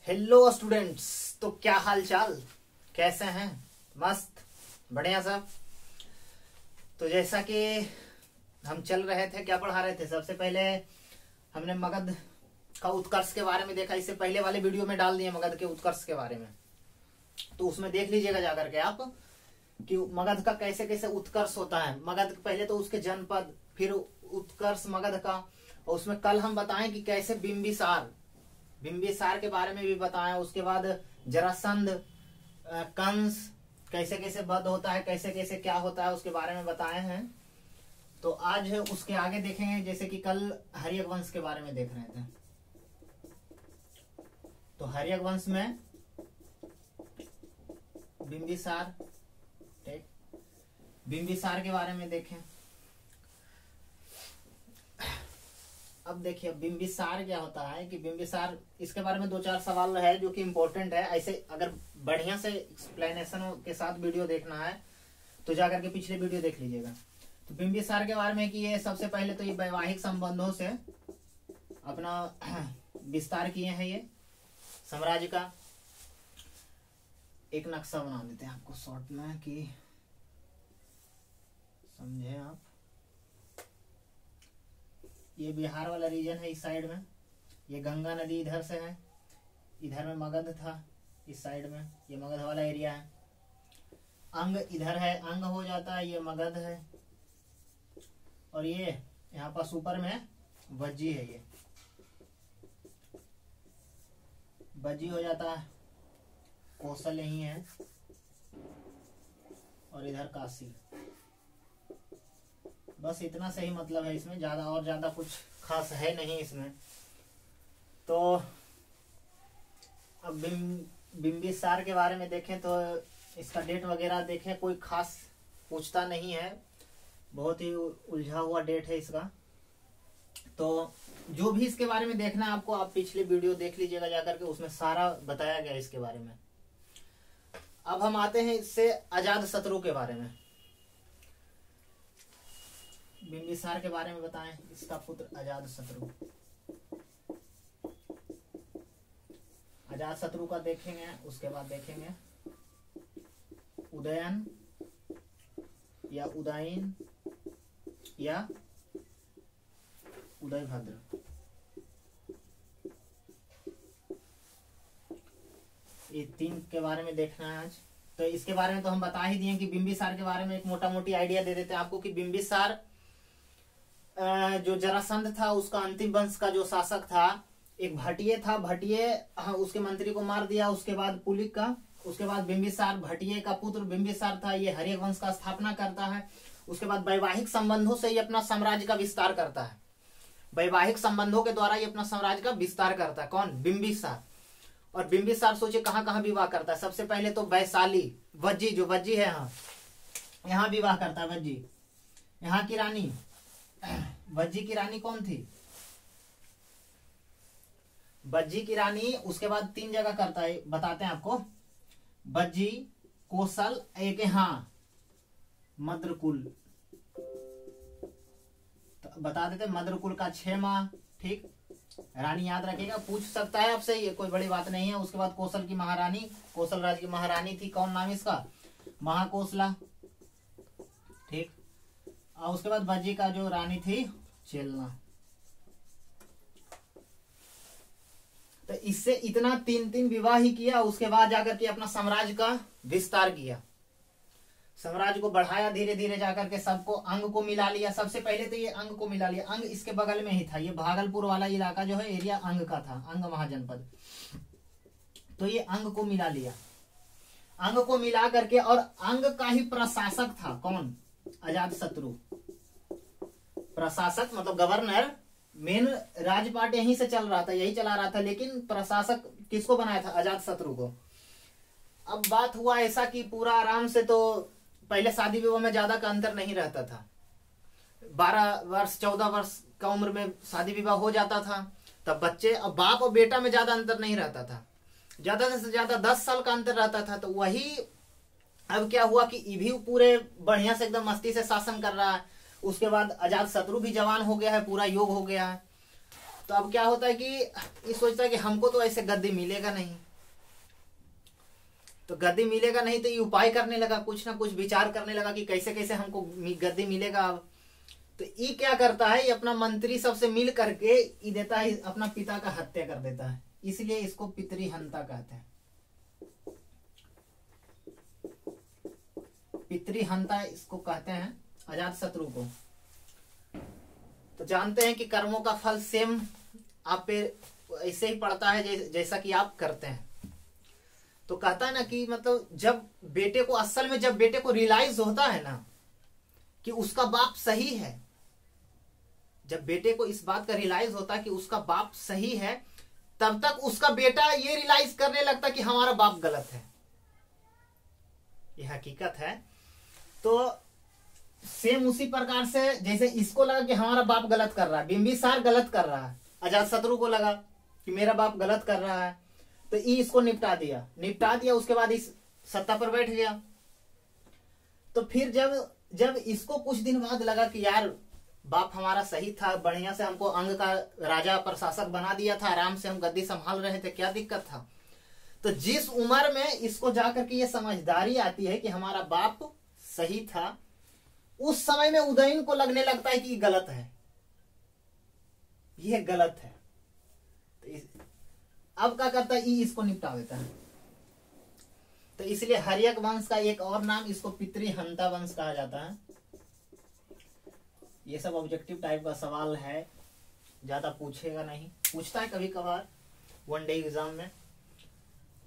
Hello students, तो क्या हाल चाल, कैसे हैं? मस्त, बढ़िया सब। तो जैसा कि हम चल रहे थे, क्या पढ़ा रहे थे? सबसे पहले हमने मगध का उत्कर्ष के बारे में देखा। इससे पहले वाले वीडियो में डाल दिए मगध के उत्कर्ष के बारे में, तो उसमें देख लीजिएगा जाकर के आप कि मगध का कैसे कैसे उत्कर्ष होता है। मगध पहले तो उसके जनपद, फिर उत्कर्ष मगध का, और उसमें कल हम बताएं कि कैसे बिंबिसार के बारे में भी बताया। उसके बाद जरासंध, कंस कैसे कैसे वध होता है, कैसे कैसे क्या होता है, उसके बारे में बताए हैं। तो आज उसके आगे देखेंगे, जैसे कि कल हर्यक वंश के बारे में देख रहे थे। तो हर्यक वंश में बिंबिसार, ठीक, बिंबिसार के बारे में देखें। अब देखिए बिंबिसार क्या होता है कि बिंबिसार, इसके बारे में दो चार सवाल है जो कि इम्पोर्टेंट है। ऐसे अगर बढ़िया से एक्सप्लेनेशन के साथ वीडियो देखना है तो जाकर के पिछले वीडियो देख लीजिएगा। तो बिंबिसार के बारे में कि ये सबसे पहले तो ये वैवाहिक संबंधों से अपना विस्तार किए हैं। ये साम्राज्य का एक नक्शा बना देते हैं आपको शॉर्ट में कि समझे आप। ये बिहार वाला रीजन है, इस साइड में ये गंगा नदी इधर से है, इधर में मगध था, इस साइड में ये मगध वाला एरिया है। अंग इधर है, अंग हो जाता है, ये मगध है। और ये यहाँ पास ऊपर में वज्जी है, ये वज्जी हो जाता है, कौशल यही है, और इधर काशी। बस इतना सही मतलब है इसमें, ज्यादा और ज्यादा कुछ खास है नहीं इसमें। तो अब बिंबिसार के बारे में देखें तो इसका डेट वगैरह देखें, कोई खास पूछता नहीं है, बहुत ही उलझा हुआ डेट है इसका। तो जो भी इसके बारे में देखना है आपको, आप पिछले वीडियो देख लीजिएगा जाकर के, उसमें सारा बताया गया इसके बारे में। अब हम आते हैं इससे अजातशत्रु के बारे में। बिंबिसार के बारे में बताएं, इसका पुत्र अजातशत्रु। अजातशत्रु का देखेंगे, उसके बाद देखेंगे उदयन या उदयन या उदयभद्र। ये तीन के बारे में देखना है आज। तो इसके बारे में तो हम बता ही दिए कि बिंबिसार के बारे में एक मोटा मोटी आइडिया दे देते हैं आपको कि बिंबिसार जो जरासंध था उसका अंतिम वंश का जो शासक था, एक भटिये था। भटिये उसके मंत्री को मार दिया, उसके बाद पुलिक का, उसके बाद बिंबिसार, भटिये का पुत्र बिंबिसार था, ये हर्यक वंश का स्थापना करता है। उसके बाद वैवाहिक संबंधों से ये अपना साम्राज्य का विस्तार करता है। वैवाहिक संबंधों के द्वारा ये अपना साम्राज्य का विस्तार करता है। कौन? बिंबिसार। और बिंबिसार सोचिए कहाँ कहाँ विवाह करता है। सबसे पहले तो वैशाली, वज्जी, जो वज्जी है यहाँ विवाह करता है। वज्जी यहाँ की रानी, वज्जी की रानी कौन थी? वज्जी की रानी। उसके बाद तीन जगह करता है, बताते हैं आपको। वज्जी, कौशल, एक हाँ मद्रकुल, तो बता देते मद्रकुल का 6 माह, ठीक। रानी याद रखेगा, पूछ सकता है आपसे, ये कोई बड़ी बात नहीं है। उसके बाद कौशल की महारानी, कौशल राज्य की महारानी थी, कौन नाम इसका? महाकोसला, ठीक। और उसके बाद वज्जी का जो रानी थी चेलना। तो इससे इतना तीन विवाह ही किया। उसके बाद जाकर के अपना साम्राज्य का विस्तार किया, साम्राज्य को बढ़ाया धीरे धीरे जाकर के, सबको अंग को मिला लिया। सबसे पहले तो ये अंग को मिला लिया। अंग इसके बगल में ही था, ये भागलपुर वाला इलाका जो है एरिया अंग का था, अंग महाजनपद। तो ये अंग को मिला लिया। अंग को मिला करके, और अंग का ही प्रशासक था कौन? अजातशत्रु। प्रशासक मतलब गवर्नर, मेन राजपाट यहीं से चल रहा था, यही चला रहा था, लेकिन प्रशासक किसको बनाया था? अजातशत्रु को। अब बात हुआ ऐसा कि पूरा आराम से, तो पहले शादी विवाह में ज्यादा का अंतर नहीं रहता था। 12 वर्ष 14 वर्ष का उम्र में शादी विवाह हो जाता था, तब बच्चे, अब बाप और बेटा में ज्यादा अंतर नहीं रहता था, ज्यादा से ज्यादा 10 साल का अंतर रहता था। तो वही अब क्या हुआ कि ये भी पूरे बढ़िया से एकदम मस्ती से शासन कर रहा है। उसके बाद अजातशत्रु भी जवान हो गया है, पूरा योग हो गया है। तो अब क्या होता है कि ये सोचता है कि हमको तो ऐसे गद्दी मिलेगा नहीं, तो गद्दी मिलेगा नहीं, तो ये उपाय करने लगा, कुछ ना कुछ विचार करने लगा कि कैसे कैसे हमको गद्दी मिलेगा। अब तो ये क्या करता है, ये अपना मंत्री सबसे मिल करके ये देता है, अपना पिता का हत्या कर देता है, इसलिए इसको पितृहंता कहते हैं। पितृहंता इसको कहते हैं, अजातशत्रु को। तो जानते हैं कि कर्मों का फल सेम आप पे ऐसे ही पड़ता है जैसा कि आप करते हैं। तो कहता है ना कि मतलब जब बेटे को, असल में जब बेटे को रियलाइज होता है ना कि उसका बाप सही है, जब बेटे को इस बात का रियलाइज होता है कि उसका बाप सही है, तब तक उसका बेटा ये रियलाइज करने लगता कि हमारा बाप गलत है। यह हकीकत है। तो सेम उसी प्रकार से जैसे इसको लगा कि हमारा बाप गलत कर रहा है, बिंबिसार गलत कर रहा है, अजातशत्रु को लगा कि मेरा बाप गलत कर रहा है, तो ई इसको निपटा दिया। उसके बाद इस सत्ता पर बैठ गया। तो फिर जब इसको कुछ दिन बाद लगा कि यार बाप हमारा सही था, बढ़िया से हमको अंग का राजा प्रशासक बना दिया था, आराम से हम गद्दी संभाल रहे थे, क्या दिक्कत था। तो जिस उम्र में इसको जाकर के ये समझदारी आती है कि हमारा बाप सही था, उस समय में उदयन को लगने लगता है कि ये गलत है, ये गलत है। तो अब क्या करता है, इसको निपटा देता है। तो इसलिए हर्यक वंश का एक और नाम, इसको पितृहंता वंश कहा जाता है। ये सब ऑब्जेक्टिव टाइप का सवाल है, ज्यादा पूछेगा नहीं, पूछता है कभी कभार वन डे एग्जाम में।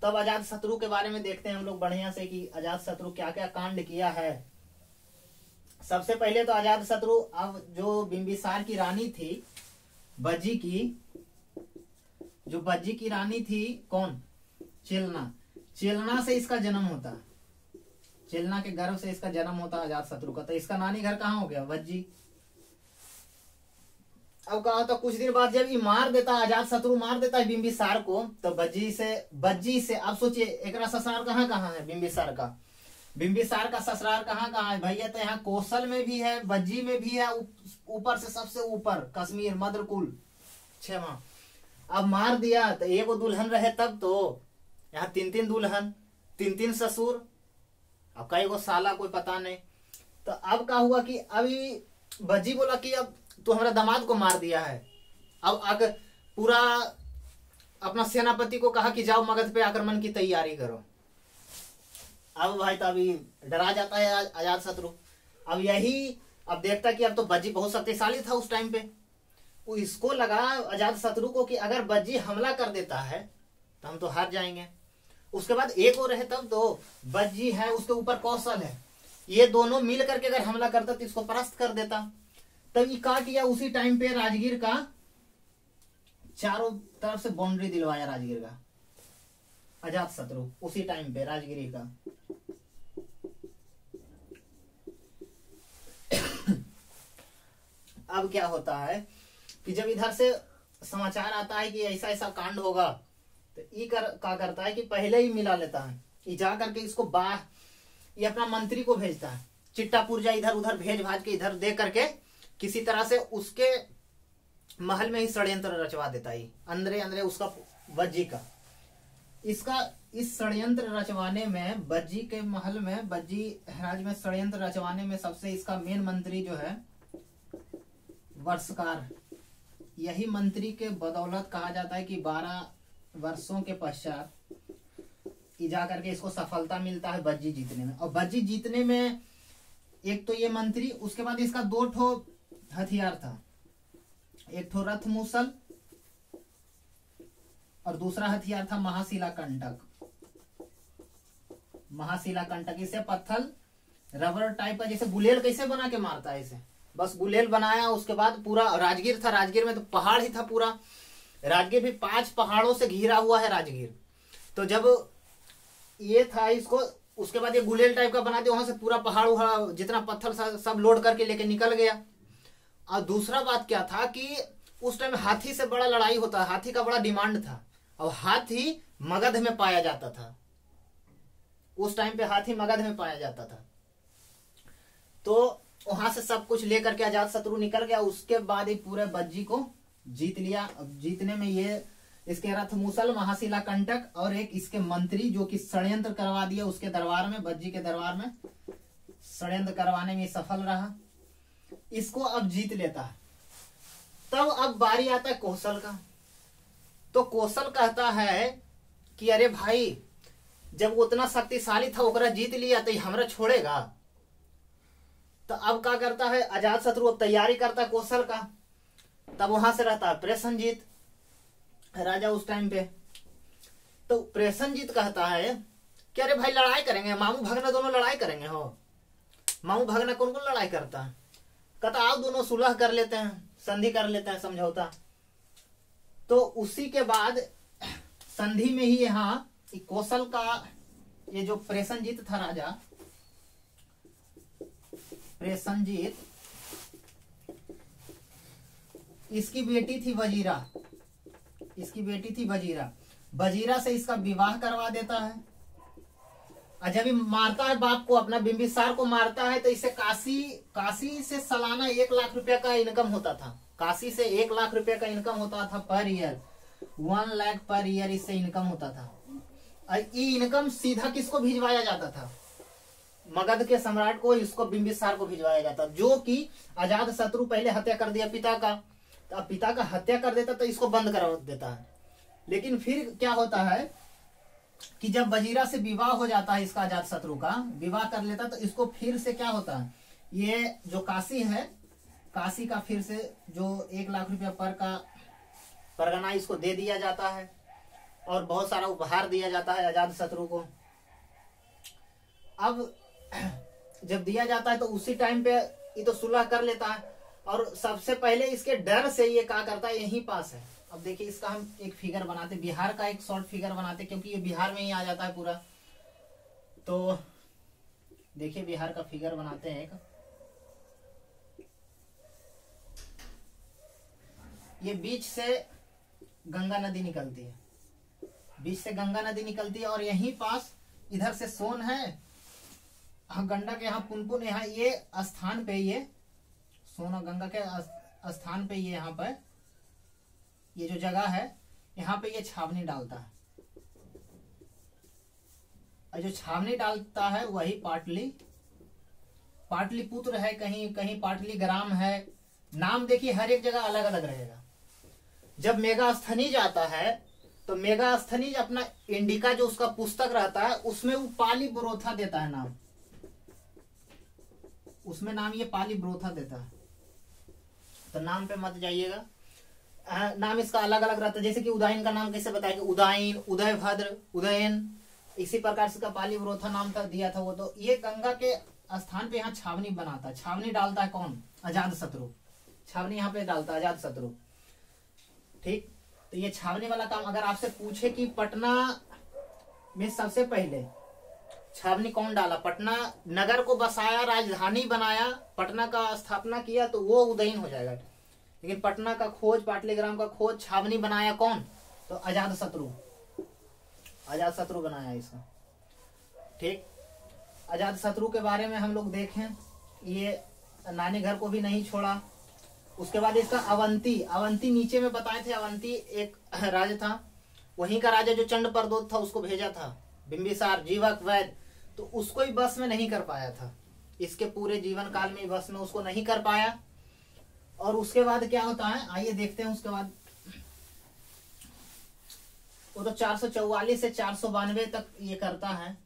तब अजातशत्रु के बारे में देखते हैं हम लोग बढ़िया से कि अजातशत्रु क्या क्या कांड किया है। सबसे पहले तो अजातशत्रु, अब जो बिंबिसार की रानी थी बज्जी की, जो बज्जी की रानी थी कौन, चेलना से इसका जन्म होता है, चेलना के गर्भ से इसका जन्म होता है अजातशत्रु का। तो इसका नानी घर कहाँ हो गया, बज्जी। अब कहा तो कुछ दिन बाद जब ये मार देता है, अजातशत्रु मार देता है बिंबिसार को, तो बज्जी से अब सोचिए एक ससुराल कहाँ है बिंबिसार का ससुराल कहाँ है भैया। तो यहाँ कौशल में भी है, बज्जी में भी है, ऊपर से सबसे ऊपर कश्मीर मद्रकुल 6 माह। अब मार दिया तो एगो दुल्हन रहे, तब तो यहाँ 3 दुल्हन, 3 ससुर, अब कई गो साला कोई पता नहीं। तो अब क्या हुआ कि अभी बज्जी बोला कि अब तो हमारा दामाद को मार दिया है, अब आकर पूरा अपना सेनापति को कहा कि जाओ मगध पे आक्रमण की तैयारी करो। अब भाई तो अभी डरा जाता है अजातशत्रु। अब देखता कि अब तो बज्जी बहुत शक्तिशाली था उस टाइम पे। वो इसको लगा अजातशत्रु को कि अगर बज्जी हमला कर देता है तो हम तो हार जाएंगे। उसके बाद एक और है, तब तो बज्जी है, उसके ऊपर कौशल है, ये दोनों मिल करके अगर हमला करता तो इसको परास्त कर देता। तब ये क्या किया, उसी टाइम पे राजगीर का चारों तरफ से बाउंड्री दिलवाया राजगीर का अजातशत्रु, उसी टाइम पे राजगिरी का। अब क्या होता है कि जब इधर से समाचार आता है कि ऐसा ऐसा कांड होगा, तो ये क्या करता है कि पहले ही मिला लेता है, ये जा करके इसको ये अपना मंत्री को भेजता है, चिट्टा पुर्जा इधर उधर भेज भाज के इधर दे करके किसी तरह से उसके महल में ही षड्यंत्र रचवा देता है, अंदरे अंदरे उसका बज्जी का। इस षड्यंत्र रचवाने में, बज्जी के महल में, बज्जी राज में षड्यंत्र रचवाने में सबसे इसका मेन मंत्री जो है वर्षकार, यही मंत्री के बदौलत कहा जाता है कि 12 वर्षों के पश्चात जा करके इसको सफलता मिलता है बज्जी जीतने में। और बज्जी जीतने में एक तो ये मंत्री, उसके बाद इसका 2 ठो हथियार था, एक ठो रथ मूसल और दूसरा हथियार था महाशिला कंटक। महाशिला कंटक इसे पत्थर रबर टाइप का, जैसे गुलेल कैसे बना के मारता है इसे, बस गुलेल बनाया। उसके बाद पूरा राजगीर था, राजगीर में तो पहाड़ ही था पूरा, राजगीर भी 5 पहाड़ों से घिरा हुआ है राजगीर। तो जब ये था इसको, उसके बाद ये गुलेल टाइप का बना दिया, वहां से पूरा पहाड़ जितना पत्थर सब लोड करके लेके निकल गया। और दूसरा बात क्या था कि उस टाइम हाथी से बड़ा लड़ाई होता, हाथी का बड़ा डिमांड था, और हाथी मगध में पाया जाता था, उस टाइम पे हाथी मगध में पाया जाता था। तो वहां से सब कुछ लेकर के अजातशत्रु निकल गया। उसके बाद ही पूरे बज्जी को जीत लिया। अब जीतने में ये इसके रथ मूसल, महाशिला कंटक और एक इसके मंत्री जो कि षड्यंत्र करवा दिया उसके दरबार में, बज्जी के दरबार में षड्यंत्र करवाने में सफल रहा, इसको अब जीत लेता है। तब अब बारी आता है कौशल का। तो कौशल कहता है कि अरे भाई, जब वो उतना शक्तिशाली था ओकरा जीत लिया तो हमरा छोड़ेगा। तो अब क्या करता है अजात शत्रु, अब तैयारी करता है कौशल का। तब वहां से रहता है प्रसेनजीत राजा उस टाइम पे। तो प्रसेनजीत कहता है कि अरे भाई लड़ाई करेंगे, मामू भगना दोनों लड़ाई करेंगे। हो मामू भगना कौन कौन लड़ाई करता है? कहता आओ दोनों सुलह कर लेते हैं, संधि कर लेते हैं, समझौता। तो उसी के बाद संधि में ही यहाँ कौशल का ये जो प्रसेनजीत था राजा, प्रसेनजीत, इसकी बेटी थी वजीरा, इसकी बेटी थी वजीरा। वजीरा से इसका विवाह करवा देता है। और जब मारता है बाप को, अपना बिंबिसार को मारता है, तो इसे काशी से सालाना 1 लाख रुपया का इनकम होता था। काशी से 1 लाख रुपया का इनकम होता था per year, 1 lakh per year इससे इनकम होता था। और ये इनकम सीधा किसको भिजवाया जाता था? मगध के सम्राट को, इसको बिंबिसार को भिजवाया जाता, जो कि अजात शत्रु पहले हत्या कर दिया पिता का। तो अब पिता का हत्या कर देता तो इसको बंद करा देता है। लेकिन फिर क्या होता है कि जब वजीरा से विवाह हो जाता है, इसका अजात शत्रु का विवाह कर लेता, तो इसको फिर से क्या होता है, ये जो काशी है, काशी का फिर से जो 1 लाख रुपया पर का परगना इसको दे दिया जाता है और बहुत सारा उपहार दिया जाता है अजात शत्रु को। अब जब दिया जाता है तो उसी टाइम पे ये तो सुलह कर लेता है। और सबसे पहले इसके डर से ये क्या करता है, यहीं पास है। अब देखिए इसका हम एक फिगर बनाते, बिहार का एक शॉर्ट फिगर बनाते, क्योंकि ये बिहार में ही आ जाता है पूरा। तो देखिए बिहार का फिगर बनाते हैं एक। ये बीच से गंगा नदी निकलती है, बीच से गंगा नदी निकलती है और यहीं पास इधर से सोन है, गंडक यहाँ पुनपुन, यहाँ ये स्थान पे, ये सोन और गंगा के स्थान पे, ये यहाँ पर ये जो जगह है यहाँ पे ये छावनी डालता है। और जो छावनी डालता है वही पाटलिपुत्र है, कहीं कहीं पाटलीग्राम है। नाम देखिए हर एक जगह अलग अलग रहेगा। जब मेगास्थनीज आता है तो मेगास्थनीज अपना इंडिका जो उसका पुस्तक रहता है उसमें वो पाली ब्रोथा देता है नाम, उसमें नाम ये पाली ब्रोथा देता है। तो नाम पे मत जाइएगा, नाम इसका अलग अलग रहता है। जैसे कि उदयन का नाम कैसे बताया, उदयन, उदयभद्र, उदयन, इसी प्रकार से का पाली ब्रोथा नाम था दिया था वो। तो ये गंगा के स्थान पे यहाँ छावनी बनाता है। छावनी डालता है कौन? अजात शत्रु। छावनी यहाँ पे डालता है अजात शत्रु। ठीक, तो ये छावनी वाला काम अगर आपसे पूछे कि पटना में सबसे पहले छावनी कौन डाला, पटना नगर को बसाया, राजधानी बनाया, पटना का स्थापना किया, तो वो उदयन हो जाएगा। लेकिन पटना का खोज, पाटलीग्राम का खोज, छावनी बनाया कौन? तो अजात शत्रु, अजात शत्रु बनाया इसका। ठीक, अजात शत्रु के बारे में हम लोग देखें, ये नानी घर को भी नहीं छोड़ा। उसके बाद इसका अवंती, अवंती नीचे में बताए थे, अवंती एक राजा था, वहीं का राजा जो चंड प्रदोत था उसको भेजा था बिंबिसार, जीवक, वैद, तो उसको ही बस में नहीं कर पाया था। इसके पूरे जीवन काल में बस में उसको नहीं कर पाया। और उसके बाद क्या होता है आइए देखते हैं। उसके बाद वो तो 444 से 492 तक ये करता है।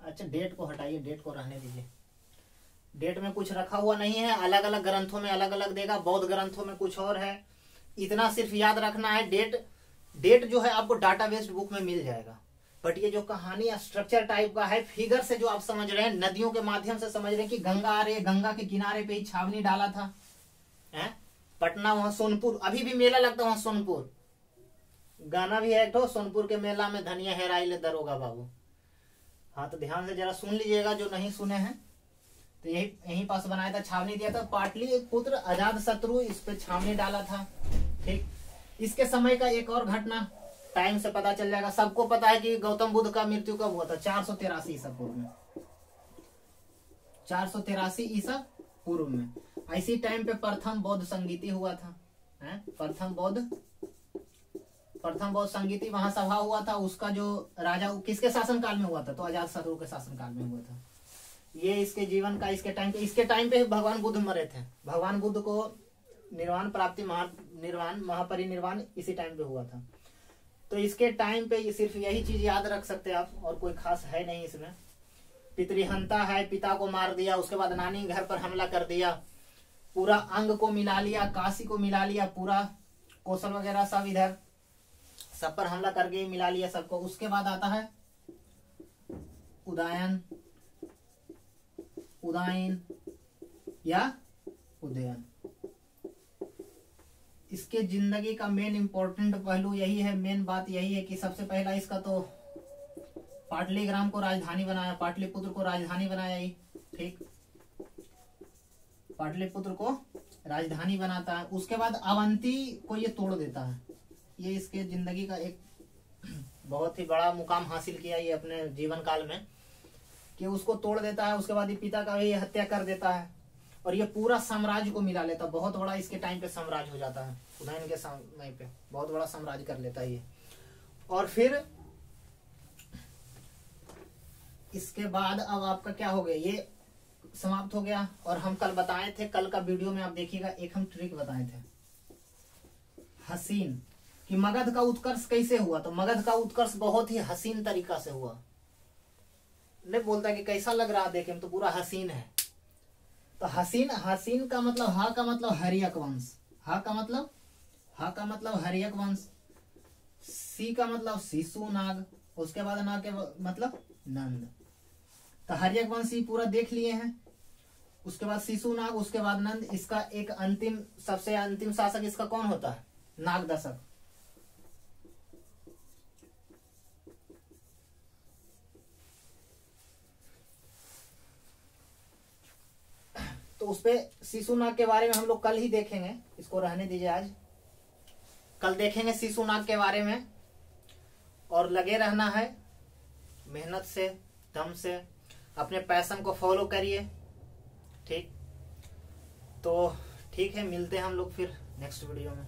अच्छा डेट को हटाइए, डेट को रहने दीजिए। डेट में कुछ रखा हुआ नहीं है, अलग अलग ग्रंथों में अलग अलग देगा, बौद्ध ग्रंथों में कुछ और है। इतना सिर्फ याद रखना है, डेट जो है आपको डाटाबेस्ड बुक में मिल जाएगा। बट ये जो कहानी स्ट्रक्चर टाइप का है, फिगर से जो आप समझ रहे हैं, नदियों के माध्यम से समझ रहे हैं कि गंगा आ रही है, गंगा के किनारे पे ही छावनी डाला था है? पटना, वहां सोनपुर, अभी भी मेला लगता है वहां सोनपुर, गाना भी है तो सोनपुर के मेला में धनिया हेराई ले दरोगा बाबू। हाँ तो ध्यान से जरा सुन लीजिएगा जो नहीं सुने हैं। तो यही पास बनाया था, छावनी दिया था। पाटलिपुत्र अजात शत्रु इस पे छावनी डाला था। ठीक, इसके समय का एक और घटना टाइम से पता चल जाएगा। सबको पता है कि गौतम बुद्ध का मृत्यु कब हुआ था? 483 ईसा पूर्व में। 483 ईसा पूर्व में। इसी टाइम पे प्रथम बौद्ध संगीति हुआ था, है? प्रथम बौद्ध संगीति वहां सभा हुआ था। उसका जो राजा किसके शासन काल में हुआ था? तो अजातशत्रु के शासन काल में हुआ था। ये इसके जीवन का इसके टाइम पे भगवान बुद्ध मरे थे। भगवान बुद्ध को निर्वाण प्राप्ति महापरिनिर्वाण इसी टाइम पे हुआ था। तो इसके टाइम पे सिर्फ यही चीज याद रख सकते हैं आप, और कोई खास है नहीं इसमें। पितृहंता है, पिता को मार दिया, उसके बाद नानी घर पर हमला कर दिया, पूरा अंग को मिला लिया, काशी को मिला लिया, पूरा कौशल वगैरह सब इधर सब पर हमला करके मिला लिया सबको। उसके बाद आता है उदयन या उदयन। इसके जिंदगी का मेन इंपॉर्टेंट पहलू यही है, मेन बात यही है कि सबसे पहला इसका तो पाटलीग्राम को राजधानी बनाया, पाटलिपुत्र को राजधानी बनाया ही, ठीक, पाटलिपुत्र को राजधानी बनाता है। उसके बाद अवंती को ये तोड़ देता है। ये इसके जिंदगी का एक बहुत ही बड़ा मुकाम हासिल किया ये अपने जीवन काल में, कि उसको तोड़ देता है। उसके बाद ये पिता का भी हत्या कर देता है और ये पूरा साम्राज्य को मिला लेता है। बहुत बड़ा इसके टाइम पे साम्राज्य हो जाता है, उदयन के समय पे बहुत बड़ा साम्राज्य कर लेता है ये। और फिर इसके बाद अब आपका क्या हो गया, ये समाप्त हो गया। और हम कल बताए थे, कल का वीडियो में आप देखिएगा, एक हम ट्रिक बताए थे हसीन, कि मगध का उत्कर्ष कैसे हुआ। तो मगध का उत्कर्ष बहुत ही हसीन तरीका से हुआ। नहीं बोलता कि कैसा लग रहा देखे, तो पूरा हसीन है। तो हसीन का मतलब, हा का मतलब हरियक वंश, हा का मतलब हरियक वंश, सी का मतलब शिशु नाग, उसके बाद नाग के मतलब नंद। तो हरियक वंश ही पूरा देख लिए हैं। उसके बाद शिशु नाग, उसके बाद नंद। इसका एक सबसे अंतिम शासक इसका कौन होता है? नाग दशक। तो उसपे शिशुनाग के बारे में हम लोग कल ही देखेंगे, इसको रहने दीजिए आज। कल देखेंगे शिशुनाग के बारे में। और लगे रहना है, मेहनत से, दम से, अपने पैशन को फॉलो करिए, ठीक। तो ठीक है, मिलते हैं हम लोग फिर नेक्स्ट वीडियो में।